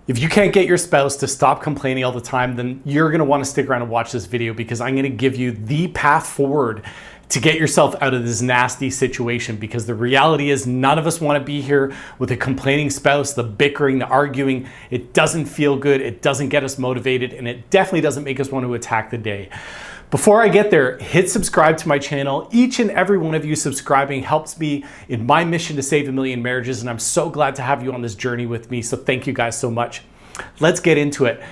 If you can't get your spouse to stop complaining all the time, then you're gonna wanna stick around and watch this video, because I'm gonna give you the path forward to get yourself out of this nasty situation. Because the reality is, none of us wanna be here with a complaining spouse, the bickering, the arguing. It doesn't feel good, it doesn't get us motivated, and it definitely doesn't make us want to attack the day. Before I get there, hit subscribe to my channel. Each and every one of you subscribing helps me in my mission to save 1 million marriages, and I'm so glad to have you on this journey with me, so thank you guys so much. Let's get into it.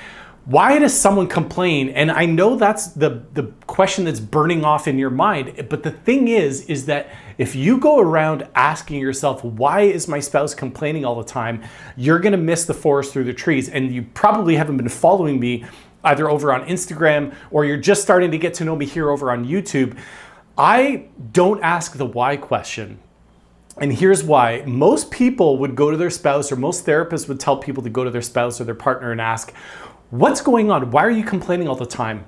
Why does someone complain? And I know that's the question that's burning off in your mind, but the thing is that if you go around asking yourself, why is my spouse complaining all the time, you're gonna miss the forest through the trees. And you probably haven't been following me either over on Instagram, or you're just starting to get to know me here over on YouTube. I don't ask the why question. And here's why. Most people would go to their spouse, or most therapists would tell people to go to their spouse or their partner and ask, what's going on? Why are you complaining all the time?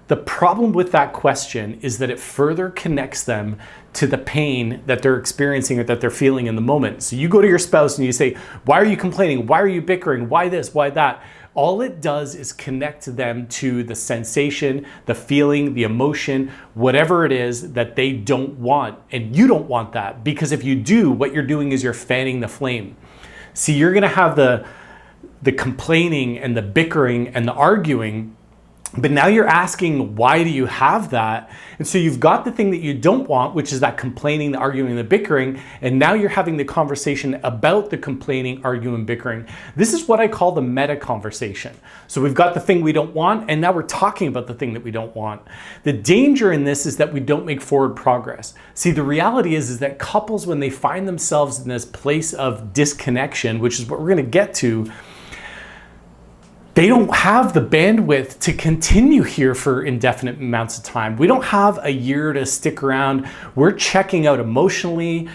The problem with that question is that it further connects them to the pain that they're experiencing or that they're feeling in the moment. So you go to your spouse and you say, why are you complaining? Why are you bickering? Why this? Why that? All it does is connect them to the sensation, the feeling, the emotion, whatever it is that they don't want. And you don't want that, because if you do, what you're doing is you're fanning the flame. See, you're gonna have the complaining and the bickering and the arguing, but now you're asking, why do you have that? And so you've got the thing that you don't want, which is that complaining, the arguing, the bickering, and now you're having the conversation about the complaining, arguing, bickering. This is what I call the meta conversation. So we've got the thing we don't want, and now we're talking about the thing that we don't want. The danger in this is that we don't make forward progress. See, the reality is that couples, when they find themselves in this place of disconnection, which is what we're gonna get to, they don't have the bandwidth to continue here for indefinite amounts of time. We don't have a year to stick around. We're checking out emotionally,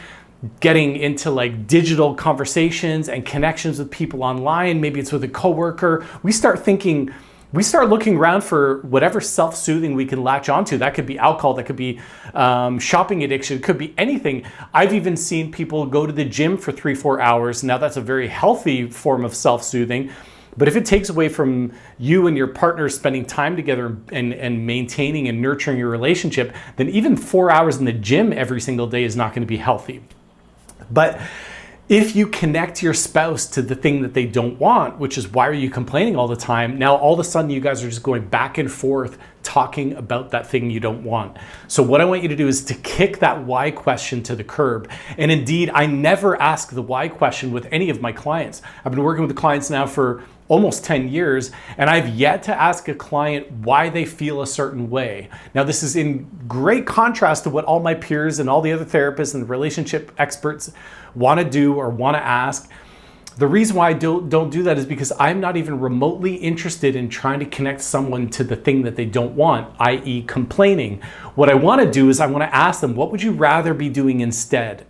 getting into like digital conversations and connections with people online. Maybe it's with a coworker. We start looking around for whatever self-soothing we can latch onto. That could be alcohol, that could be shopping addiction, it could be anything. I've even seen people go to the gym for 3-4 hours. Now that's a very healthy form of self-soothing. But if it takes away from you and your partner spending time together and maintaining and nurturing your relationship, then even 4 hours in the gym every single day is not going to be healthy. But if you connect your spouse to the thing that they don't want, which is why are you complaining all the time, now all of a sudden you guys are just going back and forth talking about that thing you don't want. So what I want you to do is to kick that why question to the curb. And indeed, I never ask the why question with any of my clients. I've been working with the clients now for almost 10 years, and I've yet to ask a client why they feel a certain way. Now, this is in great contrast to what all my peers and all the other therapists and relationship experts want to do or want to ask. The reason why I don't do that is because I'm not even remotely interested in trying to connect someone to the thing that they don't want, i.e. complaining. What I want to do is I want to ask them, what would you rather be doing instead?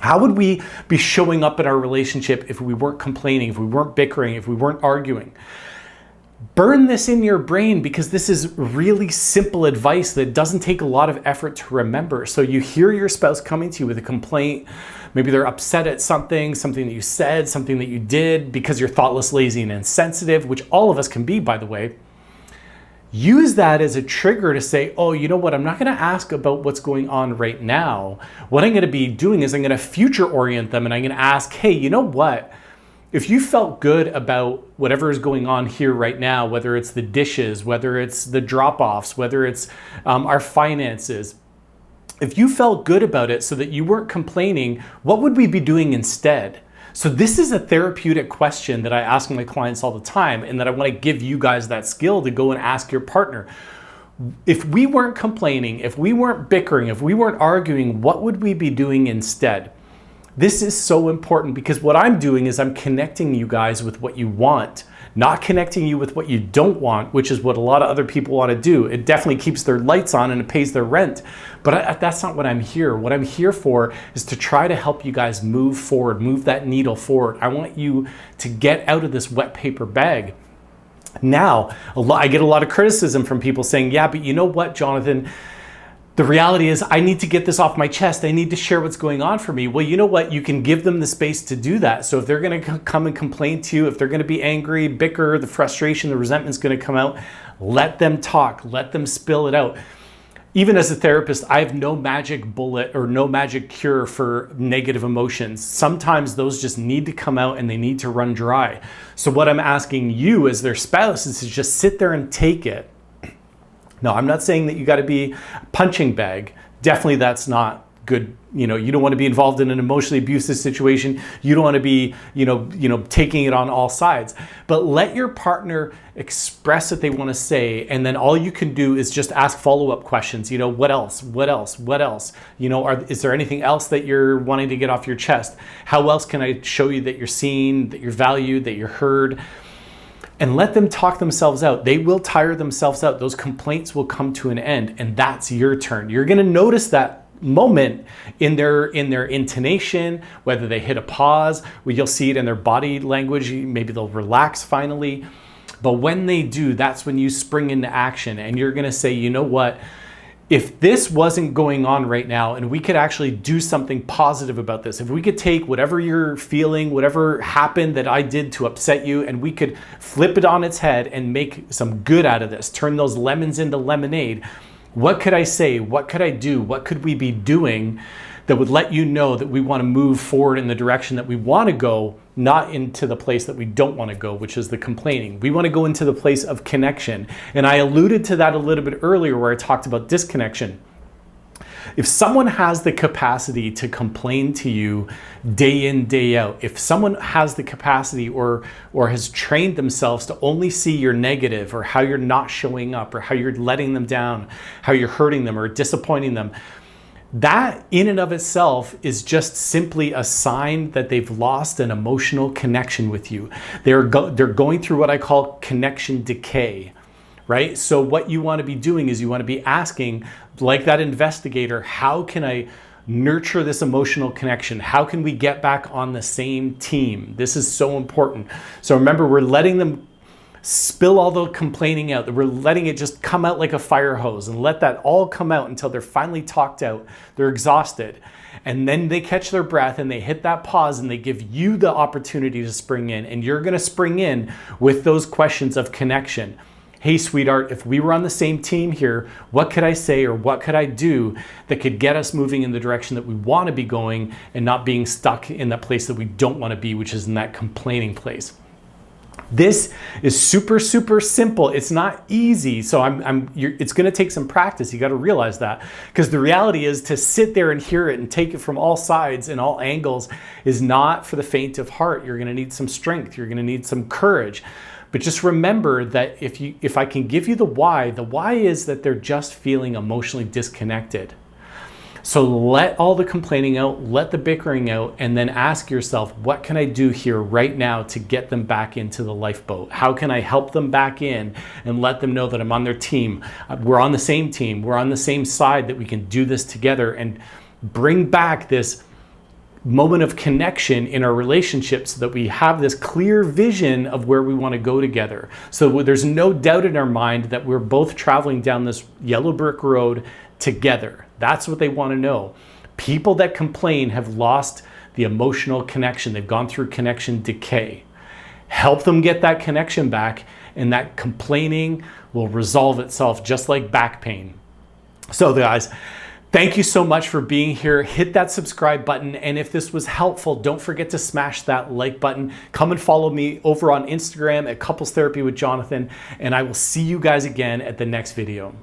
How would we be showing up in our relationship if we weren't complaining, if we weren't bickering, if we weren't arguing? Burn this in your brain, because this is really simple advice that doesn't take a lot of effort to remember. So you hear your spouse coming to you with a complaint. Maybe they're upset at something that you said, something that you did, because you're thoughtless, lazy, and insensitive, which all of us can be, by the way. Use that as a trigger to say, oh, you know what? I'm not going to ask about what's going on right now. What I'm going to be doing is I'm going to future orient them, and I'm going to ask, hey, you know what? If you felt good about whatever is going on here right now, whether it's the dishes, whether it's the drop-offs, whether it's our finances, if you felt good about it so that you weren't complaining, what would we be doing instead? So this is a therapeutic question that I ask my clients all the time, and that I want to give you guys that skill to go and ask your partner. If we weren't complaining, if we weren't bickering, if we weren't arguing, what would we be doing instead? This is so important, because what I'm doing is I'm connecting you guys with what you want, not connecting you with what you don't want, which is what a lot of other people want to do. It definitely keeps their lights on and it pays their rent. But that's not what I'm here. What I'm here for is to try to help you guys move forward, move that needle forward. I want you to get out of this wet paper bag. Now, I get a lot of criticism from people saying, yeah, but you know what, Jonathan? The reality is I need to get this off my chest. I need to share what's going on for me. Well, you know what? You can give them the space to do that. So if they're going to come and complain to you, if they're going to be angry, bicker, the frustration, the resentment's going to come out, let them talk, let them spill it out. Even as a therapist, I have no magic bullet or no magic cure for negative emotions. Sometimes those just need to come out and they need to run dry. So what I'm asking you as their spouse is to just sit there and take it. No, I'm not saying that you got to be a punching bag. Definitely that's not good. You don't want to be involved in an emotionally abusive situation. You don't want to be, taking it on all sides. But let your partner express what they want to say, and then all you can do is just ask follow-up questions. What else? What else? What else? Is there anything else that you're wanting to get off your chest? How else can I show you that you're seen, that you're valued, that you're heard? And let them talk themselves out. They will tire themselves out. Those complaints will come to an end, and that's your turn. You're going to notice that moment in their intonation, whether they hit a pause, you'll see it in their body language. Maybe they'll relax finally. But when they do, that's when you spring into action, and you're going to say, you know what? If this wasn't going on right now and we could actually do something positive about this, if we could take whatever you're feeling, whatever happened that I did to upset you, and we could flip it on its head and make some good out of this, turn those lemons into lemonade, what could I say? What could I do? What could we be doing that would let you know that we want to move forward in the direction that we want to go, not into the place that we don't want to go, which is the complaining. We want to go into the place of connection. And I alluded to that a little bit earlier where I talked about disconnection. If someone has the capacity to complain to you day in, day out, if someone has the capacity or has trained themselves to only see your negative or how you're not showing up or how you're letting them down, how you're hurting them or disappointing them, that in and of itself is just simply a sign that they've lost an emotional connection with you. They're going through what I call connection decay, right? So what you want to be doing is you want to be asking, like that investigator, how can I nurture this emotional connection? How can we get back on the same team? This is so important. So remember, we're letting them spill all the complaining out. We're letting it just come out like a fire hose, and let that all come out until they're finally talked out. They're exhausted. And then they catch their breath and they hit that pause and they give you the opportunity to spring in. And you're going to spring in with those questions of connection. Hey, sweetheart, if we were on the same team here, what could I say or what could I do that could get us moving in the direction that we want to be going and not being stuck in that place that we don't want to be, which is in that complaining place? This is super, super simple. It's not easy. So it's going to take some practice. You got to realize that, because the reality is to sit there and hear it and take it from all sides and all angles is not for the faint of heart. You're going to need some strength. You're going to need some courage. But just remember that if I can give you the why is that they're just feeling emotionally disconnected. So let all the complaining out, let the bickering out, and then ask yourself, what can I do here right now to get them back into the lifeboat? How can I help them back in and let them know that I'm on their team? We're on the same team. We're on the same side, that we can do this together and bring back this moment of connection in our relationship so that we have this clear vision of where we want to go together. So there's no doubt in our mind that we're both traveling down this yellow brick road together. That's what they want to know. People that complain have lost the emotional connection. They've gone through connection decay. Help them get that connection back, and that complaining will resolve itself, just like back pain. So guys, thank you so much for being here. Hit that subscribe button. And if this was helpful, don't forget to smash that like button. Come and follow me over on Instagram at Couples Therapy with Jonathan. And I will see you guys again at the next video.